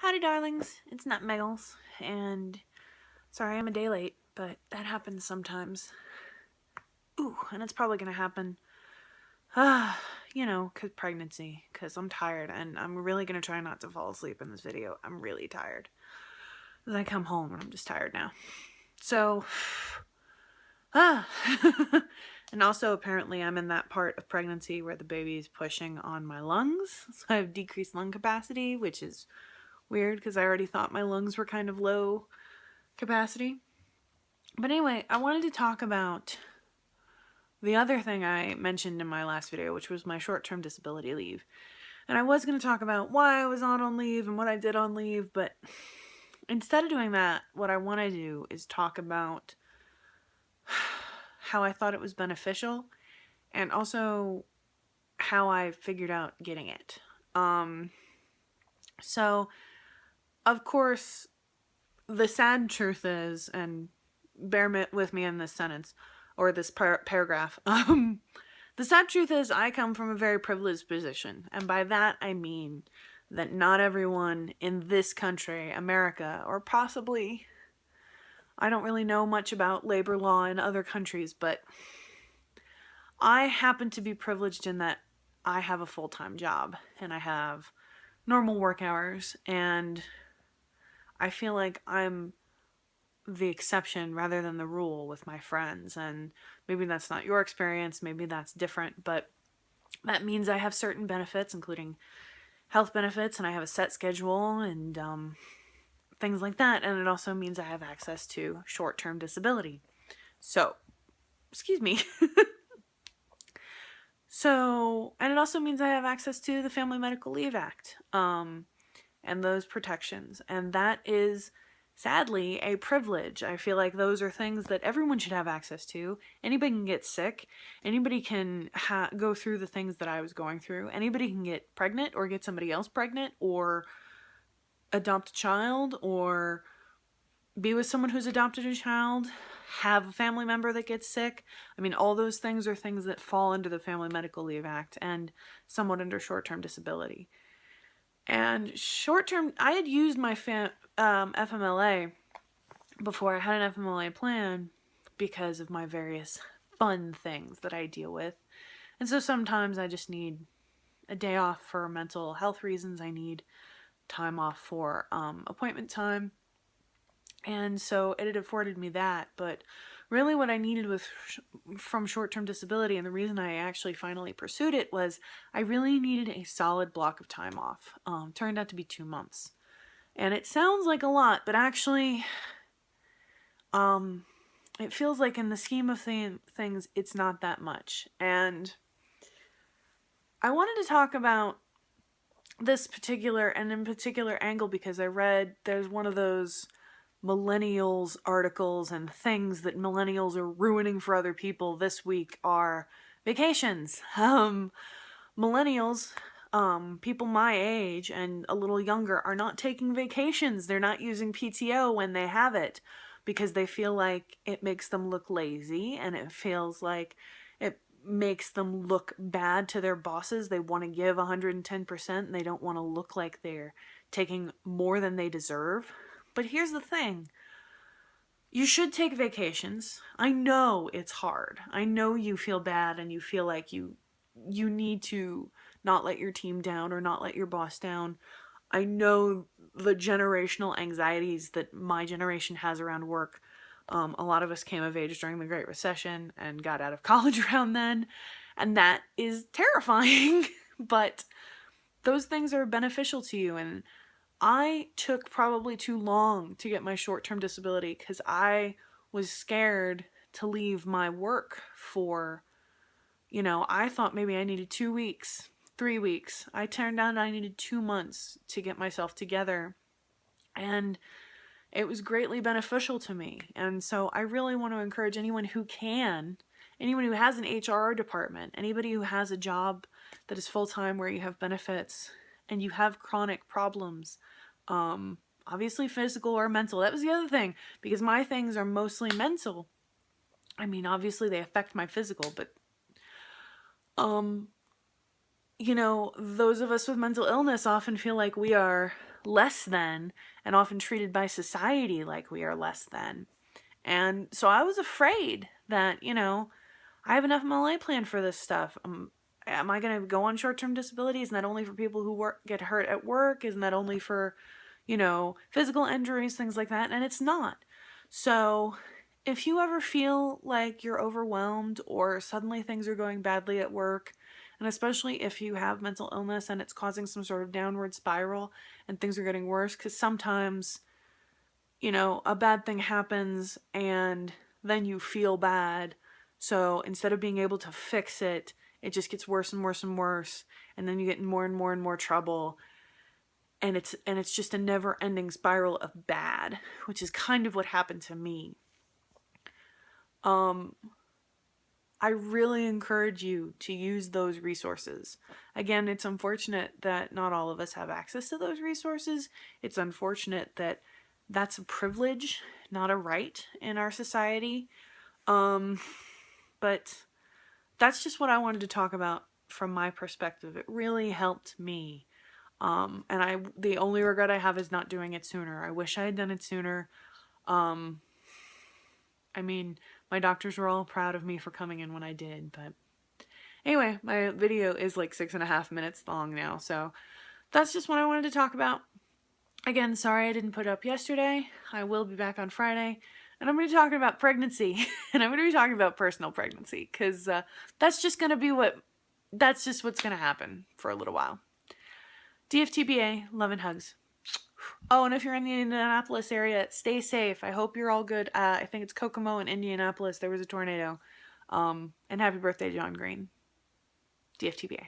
Howdy darlings, it's Nutmeggles, and sorry I'm a day late, but that happens sometimes. Ooh, and it's probably gonna happen, cause pregnancy, cause I'm tired, and I'm really gonna try not to fall asleep in this video. I'm really tired. As I come home and I'm just tired now. So, and also apparently I'm in that part of pregnancy where the baby is pushing on my lungs, so I have decreased lung capacity, which is weird because I already thought my lungs were kind of low capacity. But anyway, I wanted to talk about the other thing I mentioned in my last video, which was my short-term disability leave. And I was going to talk about why I was on leave and what I did on leave, but instead of doing that, what I want to do is talk about how I thought it was beneficial and also how I figured out getting it. So, of course, the sad truth is, and bear with me in this sentence, or this paragraph, the sad truth is I come from a very privileged position, and by that I mean that not everyone in this country, America, or possibly, I don't really know much about labor law in other countries, but I happen to be privileged in that I have a full-time job, and I have normal work hours, and I feel like I'm the exception rather than the rule with my friends. And maybe that's not your experience, maybe that's different, but that means I have certain benefits, including health benefits, and I have a set schedule and things like that. And it also means I have access to short-term disability. So, excuse me. And it also means I have access to the Family Medical Leave Act and those protections. And that is sadly a privilege. I feel like those are things that everyone should have access to. Anybody can get sick. Anybody can go through the things that I was going through. Anybody can get pregnant or get somebody else pregnant or adopt a child or be with someone who's adopted a child, have a family member that gets sick. I mean, all those things are things that fall under the Family Medical Leave Act and somewhat under short-term disability. And short-term, I had used my FMLA before I had an FMLA plan because of my various fun things that I deal with. And so sometimes I just need a day off for mental health reasons. I need time off for appointment time. And so it had afforded me that. But really what I needed from short-term disability, and the reason I actually finally pursued it, was I really needed a solid block of time off. Turned out to be 2 months. And it sounds like a lot, but actually, it feels like in the scheme of things, it's not that much. And I wanted to talk about this particular angle because I read there's one of those millennials articles and things that millennials are ruining for other people this week are vacations. Millennials, people my age and a little younger, are not taking vacations. They're not using PTO when they have it because they feel like it makes them look lazy, and it feels like it makes them look bad to their bosses. They want to give 110% and they don't want to look like they're taking more than they deserve. But here's the thing. You should take vacations. I know it's hard. I know you feel bad and you feel like you need to not let your team down or not let your boss down. I know the generational anxieties that my generation has around work. A lot of us came of age during the Great Recession and got out of college around then, and that is terrifying. But those things are beneficial to you, and I took probably too long to get my short-term disability because I was scared to leave my work for, I thought maybe I needed 2 weeks, 3 weeks. I turned out I needed 2 months to get myself together, and it was greatly beneficial to me. And so I really want to encourage anyone who has an HR department, anybody who has a job that is full-time where you have benefits and you have chronic problems, obviously physical or mental. That was the other thing, because my things are mostly mental. I mean, obviously they affect my physical, but those of us with mental illness often feel like we are less than and often treated by society like we are less than. And so I was afraid that, I have enough in my life plan for this stuff. Am I going to go on short-term disability? Isn't that only for people who get hurt at work? Isn't that only for, physical injuries, things like that? And it's not. So if you ever feel like you're overwhelmed or suddenly things are going badly at work, and especially if you have mental illness and it's causing some sort of downward spiral and things are getting worse, because sometimes, a bad thing happens and then you feel bad. So instead of being able to fix it, it just gets worse and worse and worse. And then you get in more and more and more trouble. And it's just a never-ending spiral of bad, which is kind of what happened to me. I really encourage you to use those resources. Again, it's unfortunate that not all of us have access to those resources. It's unfortunate that that's a privilege, not a right in our society. But that's just what I wanted to talk about from my perspective. It really helped me. And the only regret I have is not doing it sooner. I wish I had done it sooner. I mean, my doctors were all proud of me for coming in when I did, but anyway, my video is like 6.5 minutes long now, so that's just what I wanted to talk about. Again, sorry I didn't put up yesterday. I will be back on Friday, and I'm going to be talking about pregnancy, and I'm going to be talking about personal pregnancy, because that's just what's going to happen for a little while. DFTBA, love and hugs. Oh, and if you're in the Indianapolis area, stay safe. I hope you're all good. I think it's Kokomo in Indianapolis. There was a tornado. And happy birthday, John Green. DFTBA.